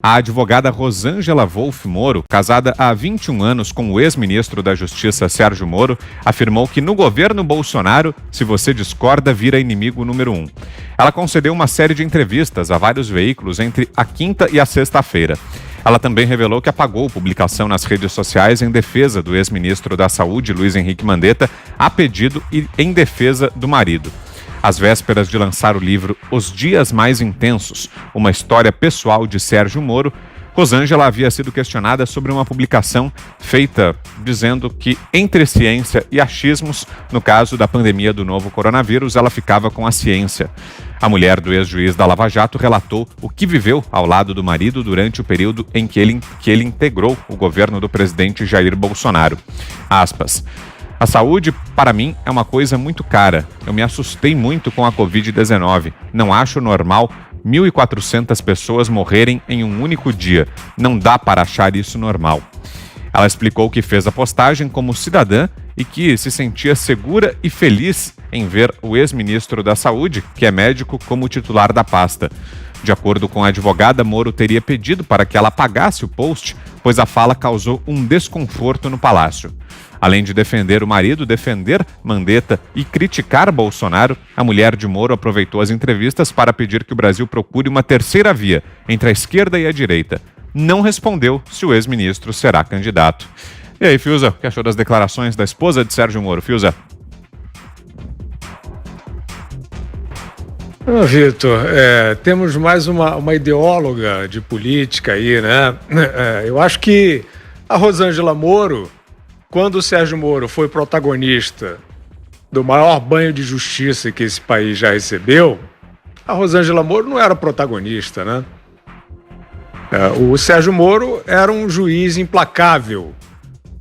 A advogada Rosângela Wolff Moro, casada há 21 anos com o ex-ministro da Justiça Sérgio Moro, afirmou que no governo Bolsonaro, se você discorda, vira inimigo número 1. Ela concedeu uma série de entrevistas a vários veículos entre a quinta e a sexta-feira. Ela também revelou que apagou publicação nas redes sociais em defesa do ex-ministro da Saúde, Luiz Henrique Mandetta, a pedido e em defesa do marido. Às vésperas de lançar o livro Os Dias Mais Intensos, uma história pessoal de Sérgio Moro, Rosângela havia sido questionada sobre uma publicação feita dizendo que, entre ciência e achismos, no caso da pandemia do novo coronavírus, ela ficava com a ciência. A mulher do ex-juiz da Lava Jato relatou o que viveu ao lado do marido durante o período em que ele integrou o governo do presidente Jair Bolsonaro. Aspas. A saúde, para mim, é uma coisa muito cara. Eu me assustei muito com a Covid-19. Não acho normal 1.400 pessoas morrerem em um único dia. Não dá para achar isso normal. Ela explicou que fez a postagem como cidadã e que se sentia segura e feliz em ver o ex-ministro da Saúde, que é médico, como titular da pasta. De acordo com a advogada, Moro teria pedido para que ela apagasse o post, pois a fala causou um desconforto no palácio. Além de defender o marido, defender Mandetta e criticar Bolsonaro, a mulher de Moro aproveitou as entrevistas para pedir que o Brasil procure uma terceira via entre a esquerda e a direita. Não respondeu se o ex-ministro será candidato. E aí, Fiuza, o que achou das declarações da esposa de Sérgio Moro? Fiuza? Vitor, temos mais uma ideóloga de política aí, né? Eu acho que a Rosângela Moro, quando o Sérgio Moro foi protagonista do maior banho de justiça que esse país já recebeu, a Rosângela Moro não era protagonista, né? O Sérgio Moro era um juiz implacável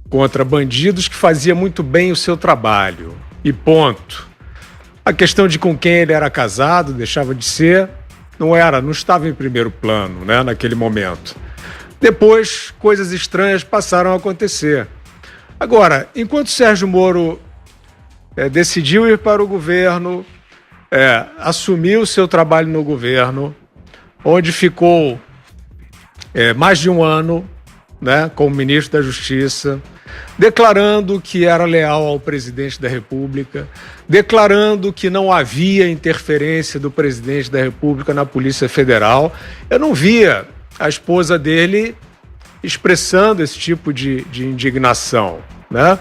contra bandidos que fazia muito bem o seu trabalho. E ponto. A questão de com quem ele era casado, deixava de ser, não estava em primeiro plano, né, naquele momento. Depois, coisas estranhas passaram a acontecer. Agora, enquanto Sérgio Moro decidiu ir para o governo, assumiu o seu trabalho no governo, onde ficou mais de um ano, né, como ministro da Justiça, declarando que era leal ao presidente da República, declarando que não havia interferência do presidente da República na Polícia Federal. Eu não via a esposa dele expressando esse tipo de indignação, né?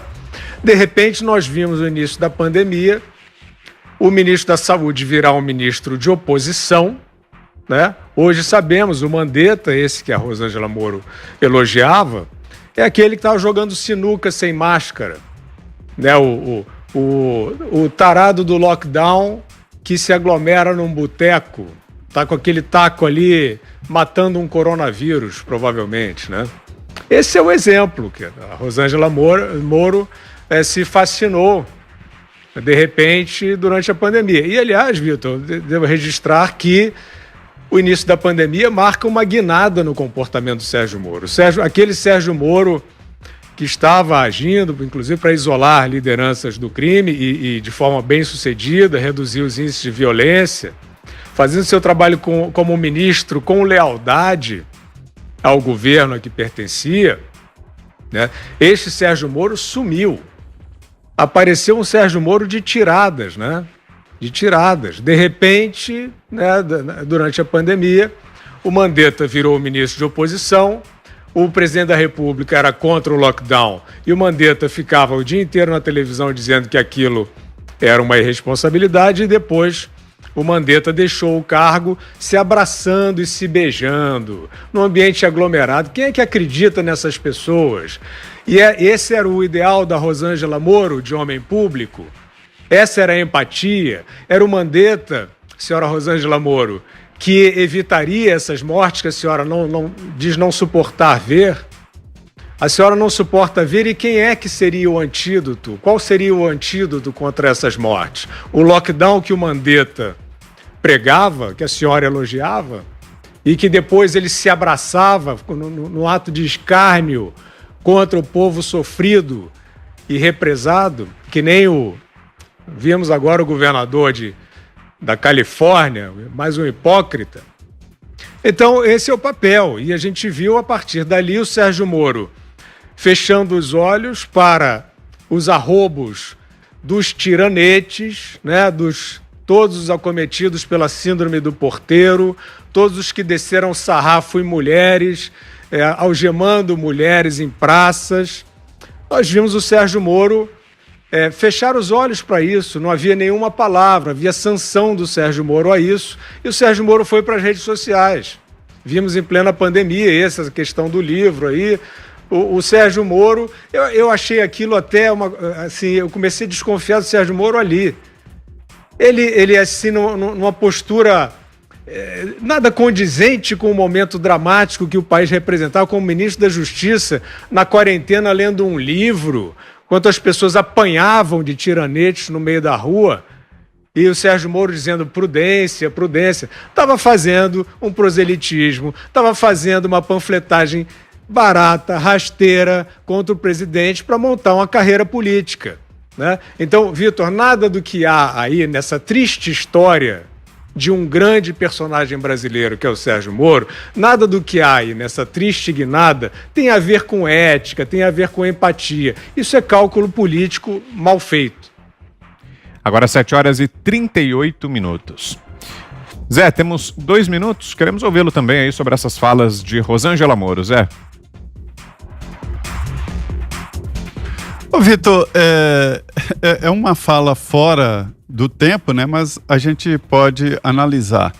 De repente, nós vimos no início da pandemia o ministro da Saúde virar um ministro de oposição, né? Hoje sabemos, o Mandetta, esse que a Rosângela Moro elogiava, é aquele que estava jogando sinuca sem máscara, né? O tarado do lockdown que se aglomera num boteco, tá com aquele taco ali matando um coronavírus, provavelmente, né? Esse é o exemplo que a Rosângela Moro se fascinou, de repente, durante a pandemia. E, aliás, Vitor, devo registrar que o início da pandemia marca uma guinada no comportamento do Sérgio Moro. Aquele Sérgio Moro que estava agindo, inclusive, para isolar lideranças do crime e de forma bem sucedida, reduzir os índices de violência, fazendo seu trabalho como ministro com lealdade ao governo a que pertencia, né? Este Sérgio Moro sumiu. Apareceu um Sérgio Moro de tiradas, né? De tiradas. De repente, né, durante a pandemia, o Mandetta virou ministro de oposição, o presidente da República era contra o lockdown e o Mandetta ficava o dia inteiro na televisão dizendo que aquilo era uma irresponsabilidade e depois o Mandetta deixou o cargo se abraçando e se beijando num ambiente aglomerado. Quem é que acredita nessas pessoas? E esse era o ideal da Rosângela Moro, de homem público? Essa era a empatia? Era o Mandetta, senhora Rosângela Moro, que evitaria essas mortes que a senhora diz não suportar ver? A senhora não suporta ver, e quem é que seria o antídoto? Qual seria o antídoto contra essas mortes? O lockdown que o Mandetta pregava, que a senhora elogiava, e que depois ele se abraçava no ato de escárnio contra o povo sofrido e represado, que nem vimos agora o governador da Califórnia, mais um hipócrita, Então, esse é o papel. E a gente viu, a partir dali, o Sérgio Moro fechando os olhos para os arrobos dos tiranetes, né, todos os acometidos pela síndrome do porteiro, todos os que desceram sarrafo em mulheres, algemando mulheres em praças. Nós vimos o Sérgio Moro fechar os olhos para isso, não havia nenhuma palavra, havia sanção do Sérgio Moro a isso, e o Sérgio Moro foi para as redes sociais. Vimos em plena pandemia essa questão do livro aí. O Sérgio Moro, eu achei aquilo até assim, eu comecei a desconfiar do Sérgio Moro ali. Ele assim, numa postura nada condizente com o momento dramático que o país representava, como ministro da Justiça, na quarentena, lendo um livro, enquanto as pessoas apanhavam de tiranetes no meio da rua, e o Sérgio Moro dizendo prudência, prudência. Estava fazendo um proselitismo, estava fazendo uma panfletagem barata, rasteira contra o presidente para montar uma carreira política, né? Então, Vitor, nada do que há aí nessa triste história de um grande personagem brasileiro, que é o Sérgio Moro, nada do que há aí nessa triste guinada tem a ver com ética, tem a ver com empatia. Isso é cálculo político mal feito. Agora 7h38. Zé, temos 2 minutos, queremos ouvi-lo também aí sobre essas falas de Rosângela Moro. Zé. Ô, Vitor, é uma fala fora do tempo, né? Mas a gente pode analisar.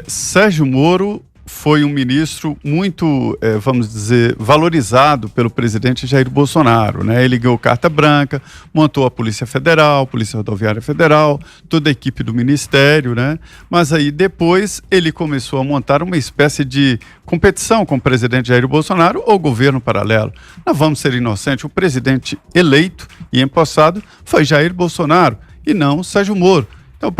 Sérgio Moro foi um ministro muito, vamos dizer, valorizado pelo presidente Jair Bolsonaro, né? Ele ganhou carta branca, montou a Polícia Federal, Polícia Rodoviária Federal, toda a equipe do Ministério, né? Mas aí depois ele começou a montar uma espécie de competição com o presidente Jair Bolsonaro ou governo paralelo. Nós vamos ser inocentes, o presidente eleito e empossado foi Jair Bolsonaro e não Sérgio Moro. Então,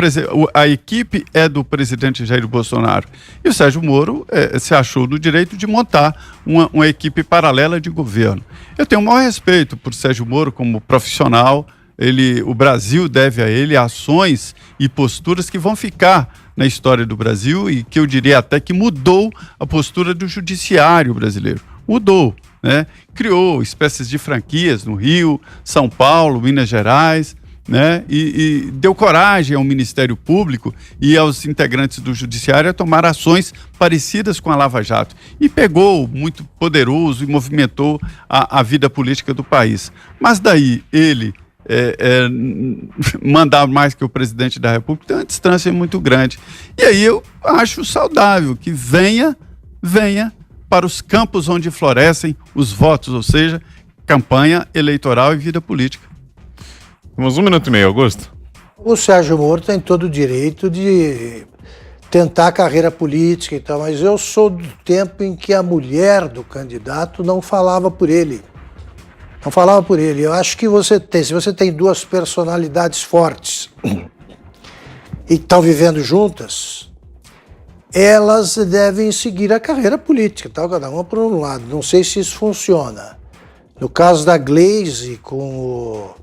a equipe é do presidente Jair Bolsonaro. E o Sérgio Moro se achou no direito de montar uma equipe paralela de governo. Eu tenho o maior respeito por Sérgio Moro como profissional. O Brasil deve a ele ações e posturas que vão ficar na história do Brasil e que eu diria até que mudou a postura do judiciário brasileiro. Mudou, né? Criou espécies de franquias no Rio, São Paulo, Minas Gerais, né? E deu coragem ao Ministério Público e aos integrantes do Judiciário a tomar ações parecidas com a Lava Jato. E pegou muito poderoso e movimentou a vida política do país. Mas daí ele mandar mais que o presidente da República tem uma distância muito grande. E aí eu acho saudável que venha para os campos onde florescem os votos, ou seja, campanha eleitoral e vida política. Temos 1 minuto e meio, Augusto. O Sérgio Moro tem todo o direito de tentar a carreira política e tal, mas eu sou do tempo em que a mulher do candidato não falava por ele. Não falava por ele. Eu acho que se você tem 2 personalidades fortes e estão vivendo juntas, elas devem seguir a carreira política, tal, cada uma por um lado. Não sei se isso funciona. No caso da Gleisi com o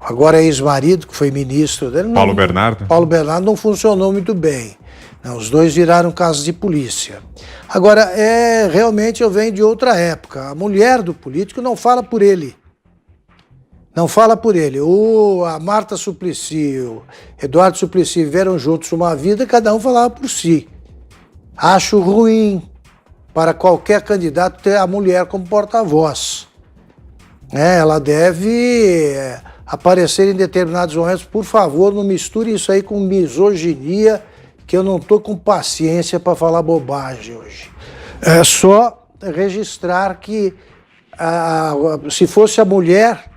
agora ex-marido, que foi ministro dele... Paulo Bernardo. Paulo Bernardo não funcionou muito bem. Não, os dois viraram casos de polícia. Agora, realmente eu venho de outra época. A mulher do político não fala por ele. Não fala por ele. A Marta Suplicy, o Eduardo Suplicy viveram juntos uma vida, cada um falava por si. Acho ruim para qualquer candidato ter a mulher como porta-voz. Ela deve aparecer em determinados momentos. Por favor, não misture isso aí com misoginia, que eu não estou com paciência para falar bobagem hoje. É só registrar que se fosse a mulher,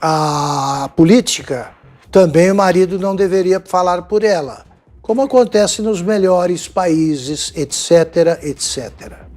a política, também o marido não deveria falar por ela, como acontece nos melhores países, etc., etc.